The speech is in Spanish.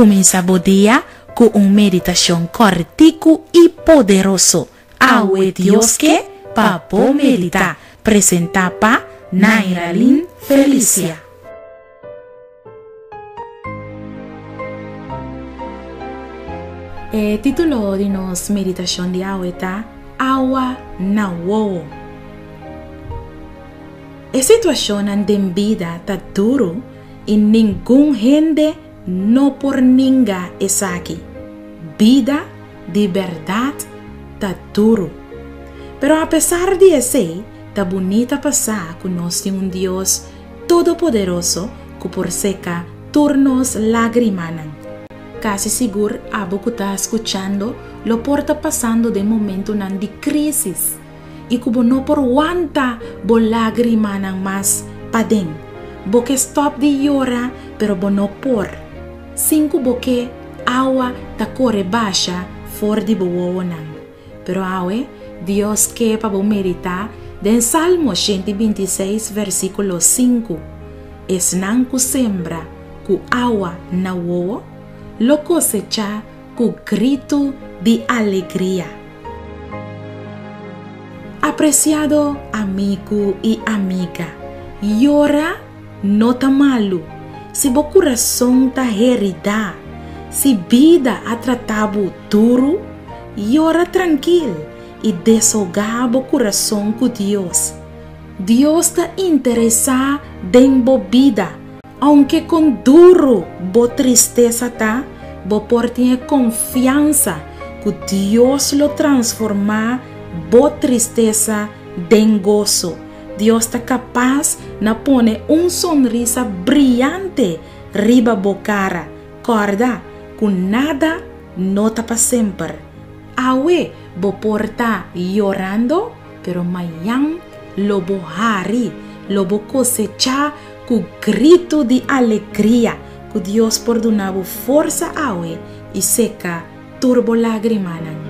Comienza el día con una meditación cortico y poderoso. Awe Dios que papo medita. Presenta pa Nairalyn Felicia. El título de nuestra meditación de hoy está Awa na Wowo. La situación en vida está duro y ningún gente no por ninga es aquí. Vida de verdad está duro. Pero a pesar de eso, está bonita pasar con un Dios todopoderoso que por seca turnos lagrimanan. Casi seguro a vos que está escuchando lo porta pasando de momento de crisis y como no por aguanta bo lagrimanan más paden. Bo que stop de llorar pero bo no por. Cinco bo que agua ta corre baja for de bowonan. Pero awe Dios que pa bo meditar den Salmo 126 versículo 5. Es nan ku sembra ku agua na wowo lo cosecha con grito de alegría. Apreciado amigo y amiga, llora no ta malo. Si bo corazón ta herida, si vida ha tratado duro, llora tranquilo y desahoga bo corazón con Dios. Dios ta interesa en bo vida. Aunque con duro bo tristeza ta, bo por tener confianza que Dios lo transforma bo tristeza en gozo. Dios está capaz de poner un sonrisa brillante riba bo cara. Corda, con nada no está para siempre. Awe bo porta llorando, pero mañana lo bo hari, lo bo cosecha con grito de alegría, que Dios perdonaba fuerza awe y seca turbo lagrimanan.